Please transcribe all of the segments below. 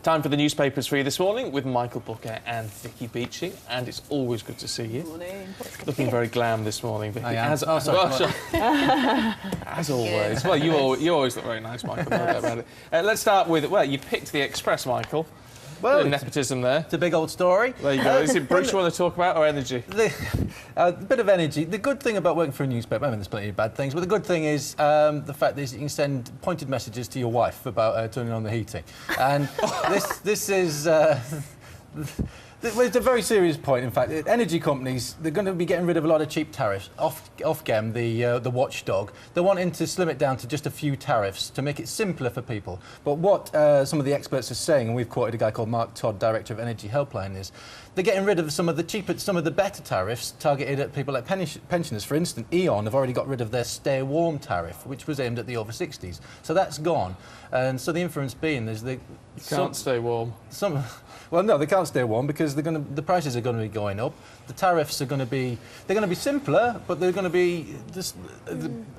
Time for the newspapers for you this morning with Michael Booker and Vicky Beeching, and it's always good to see you. Morning. Looking very glam this morning, Vicky. I am. As always. Well, you always look very nice, Michael. No doubt about it. Let's start with, well, you picked the Express, Michael. Well, nepotism there. It's a big old story. There you go. Is it Bruce you want to talk about, or energy? A bit of energy. The good thing about working for a newspaper, I mean, there's plenty of bad things, but the good thing is the fact that you can send pointed messages to your wife about turning on the heating. And this is... It's a very serious point, in fact. Energy companies, they're going to be getting rid of a lot of cheap tariffs. Ofgem, the watchdog, they're wanting to slim it down to just a few tariffs to make it simpler for people. But what some of the experts are saying, and we've quoted a guy called Mark Todd, Director of Energy Helpline, is they're getting rid of some of the better tariffs targeted at people like pensioners. For instance, E.ON have already got rid of their Stay Warm tariff, which was aimed at the over 60s. So that's gone. And so the inference being is they... You can't stay warm. Well, no, they can't stay warm because the prices are going to be going up. The tariffs are going to be simpler, but they're going to be just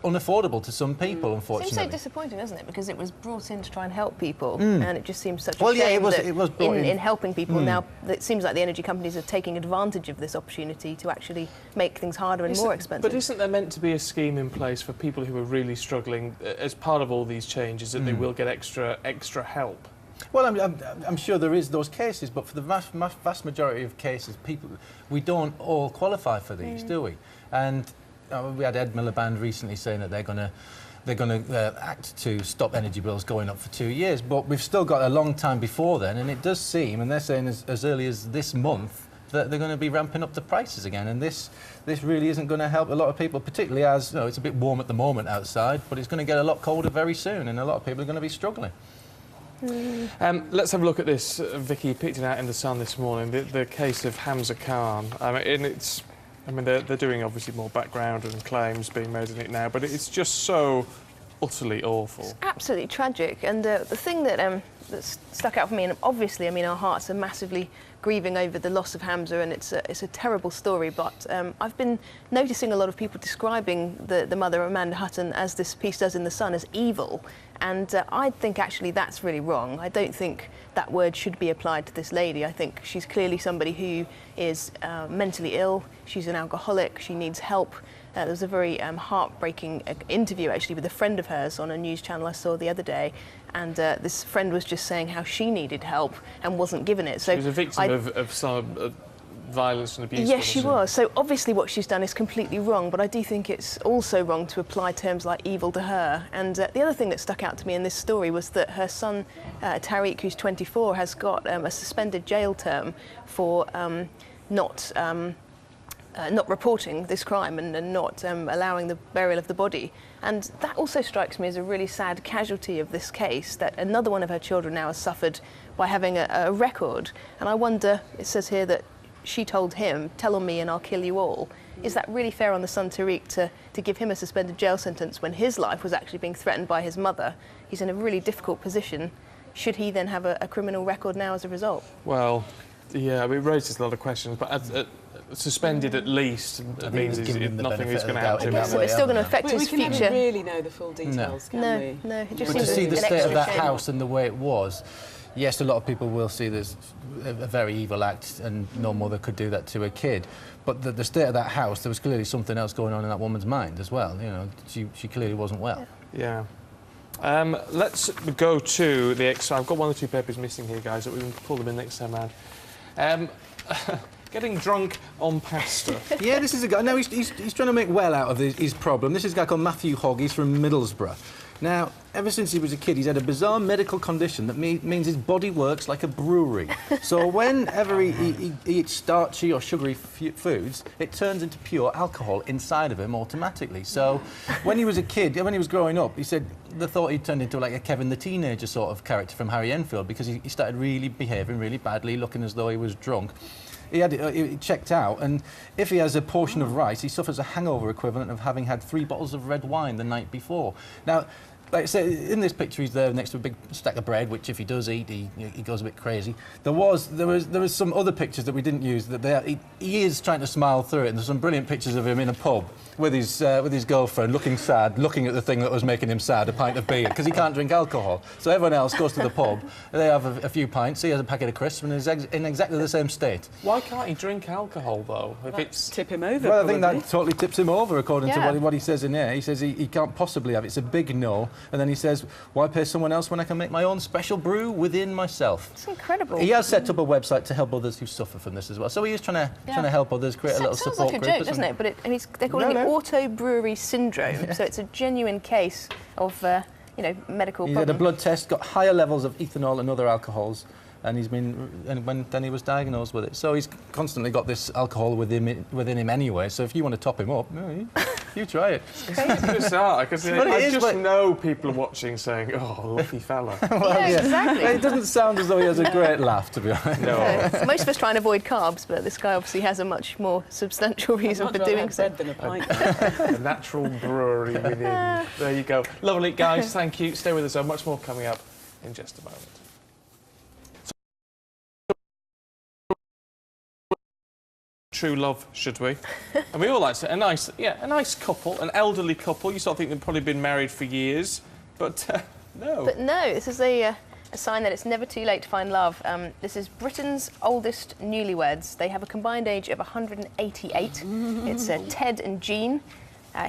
unaffordable to some people, unfortunately. Seems so disappointing, doesn't it? Because it was brought in to try and help people, and it just seems such a shame it was brought in helping people. Now it seems like the energy companies are taking advantage of this opportunity to actually make things harder and more expensive. But isn't there meant to be a scheme in place for people who are really struggling as part of all these changes that they will get extra help? Well, I'm sure there is those cases, but for the vast majority of cases, we don't all qualify for these, do we? And we had Ed Miliband recently saying that they're going to act to stop energy bills going up for 2 years, but we've still got a long time before then, and it does seem, and they're saying as early as this month, that they're going to be ramping up the prices again, and this really isn't going to help a lot of people, particularly as, it's a bit warm at the moment outside, but it's going to get a lot colder very soon, and a lot of people are going to be struggling. Let's have a look at this. Vicky picked it out in the Sun this morning. The case of Hamza Khan. They're doing obviously more background and claims being made in it now, but it's just so utterly awful. It's absolutely tragic. And the thing that stuck out for me, and obviously, our hearts are massively grieving over the loss of Hamza, and it's a terrible story. But I've been noticing a lot of people describing the mother, Amanda Hutton, as this piece does in the Sun, as evil. And I think actually that's really wrong. I don't think that word should be applied to this lady. I think she's clearly somebody who is mentally ill. She's an alcoholic. She needs help. There was a very heartbreaking interview actually with a friend of hers on a news channel I saw the other day, and this friend was just saying how she needed help and wasn't given it. So she was a victim of some violence and abuse. Yes, she was. So obviously what she's done is completely wrong, but I do think it's also wrong to apply terms like evil to her. And the other thing that stuck out to me in this story was that her son, Tariq, who's 24, has got a suspended jail term for not reporting this crime and not allowing the burial of the body. And that also strikes me as a really sad casualty of this case, that another one of her children now has suffered by having a record. And I wonder, it says here that she told him, "Tell on me and I'll kill you all." Is that really fair on the son Tariq to give him a suspended jail sentence when his life was actually being threatened by his mother? He's in a really difficult position. Should he then have a criminal record now as a result? Well, yeah, it raises a lot of questions, but suspended at least means nothing is going to happen. So it's still going to affect his future. We can never really know the full details, can we? No, it just but seems to see the state of that shame. house and the way it was, yes, a lot of people will see this a very evil act, and no mother could do that to a kid. But the state of that house, there was clearly something else going on in that woman's mind as well. She clearly wasn't well. Yeah. Let's go to the I've got one or two papers missing here, guys, but we can pull them in next time round. Getting drunk on pasta. Yeah, this is a guy. No, he's trying to make well out of his problem. This is a guy called Matthew Hogg. He's from Middlesbrough. Now, ever since he was a kid, he's had a bizarre medical condition that means his body works like a brewery. So whenever he eats starchy or sugary foods, it turns into pure alcohol inside of him automatically. So when he was a kid, when he was growing up, he said they thought he turned into like a Kevin the Teenager sort of character from Harry Enfield, because he started really behaving really badly, looking as though he was drunk. He checked out, and if he has a portion of rice, he suffers a hangover equivalent of having had 3 bottles of red wine the night before. Now, like I say, in this picture, he's there next to a big stack of bread, which if he does eat, he goes a bit crazy. There was some other pictures that we didn't use that he is trying to smile through it, and there's some brilliant pictures of him in a pub with his girlfriend, looking sad, looking at the thing that was making him sad, a pint of beer, because he can't drink alcohol. So everyone else goes to the pub, they have a few pints, he has a packet of crisps, and is in exactly the same state. Why can't he drink alcohol, though? If it's... Tip him over, Well, probably. I think that totally tips him over, according to Yeah. what he says in here. He says he can't possibly have it. It's a big no. And then he says, why pay someone else when I can make my own special brew within myself? It's incredible. He has set up a website to help others who suffer from this as well. So he is trying to help others, create a little Sounds support like a group. joke, doesn't it? But they're calling it auto brewery syndrome. So it's a genuine case of medical He had a problem. blood test, got higher levels of ethanol and other alcohols, and then he was diagnosed with it. So he's constantly got this alcohol within him anyway. So if you want to top him up, you try it. It's bizarre, because But it I is, just but- know people are watching saying, oh, lucky fella. Yeah, exactly. It doesn't sound as though he has a great laugh, to be honest. No. Most of us try and avoid carbs, but this guy obviously has a much more substantial reason Much for rather doing have so. bread than a pint. A natural brewery within. There you go. Lovely, guys. Thank you. Stay with us. There's much more coming up in just a moment. True love, should we? And we all like to, a nice couple, an elderly couple. You sort of think they've probably been married for years, but no. But no, this is a sign that it's never too late to find love. This is Britain's oldest newlyweds. They have a combined age of 188. It's Ted and Jean.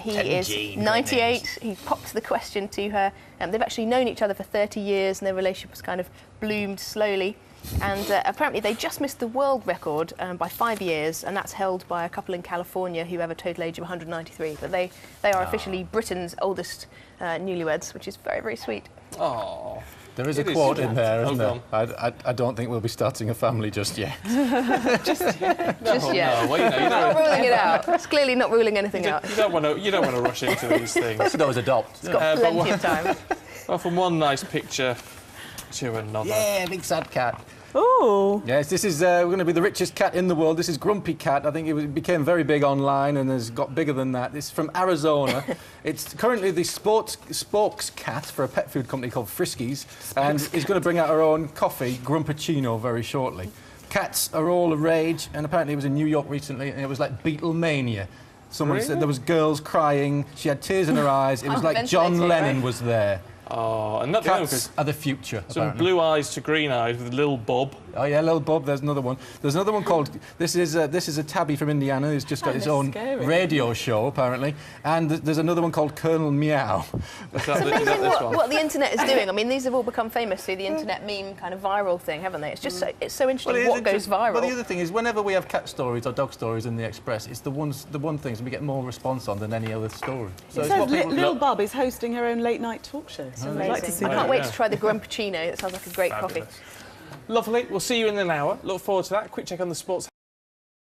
He is 98. He popped the question to her. They've actually known each other for 30 years, and their relationship has kind of bloomed slowly. And apparently they just missed the world record by 5 years, and that's held by a couple in California who have a total age of 193. But they are officially Britain's oldest newlyweds, which is very, very sweet. Oh. There is a It is quote sweet. in there, isn't Hold there? I don't think we'll be starting a family just yet. Just yet. No, well, you Not know, ruling it out. It's clearly not ruling anything out. you don't want to rush into these things. Should always adopt. Got but plenty of time. Well, from one nice picture to another. Yeah, big sad cat. Ooh. Yes, this is we're going to be the richest cat in the world. This is Grumpy Cat. I think it became very big online and has got bigger than that. It's from Arizona. It's currently the spokes cat for a pet food company called Friskies, and is going to bring out her own coffee, Grumpachino, very shortly. Cats are all the rage, and apparently it was in New York recently, and it was like Beatlemania. Someone said there was girls crying. She had tears in her eyes. It was like John Ventilating, Lennon right? was there. Oh, and not the only Cats because are the future. some apparently. blue eyes to green eyes with a little bob. Oh yeah, little Bob. There's another one. There's another one called. This is a tabby from Indiana who's just got Oh, his they're own scary. radio show apparently, and there's another one called Colonel Meow. Is that Amazing this one? what the internet is doing. I mean, these have all become famous through the internet meme kind of viral thing, haven't they? It's just so interesting what goes viral. But the other thing is, whenever we have cat stories or dog stories in the Express, it's the one things we get more response on than any other story. So It it's says what people. Little Bob is hosting her own late night talk show. So I'd like to see I that. can't wait yeah. to try the Grumpachino. That sounds like a great coffee. Fabulous. Lovely. We'll see you in an hour. Look forward to that. Quick check on the sports.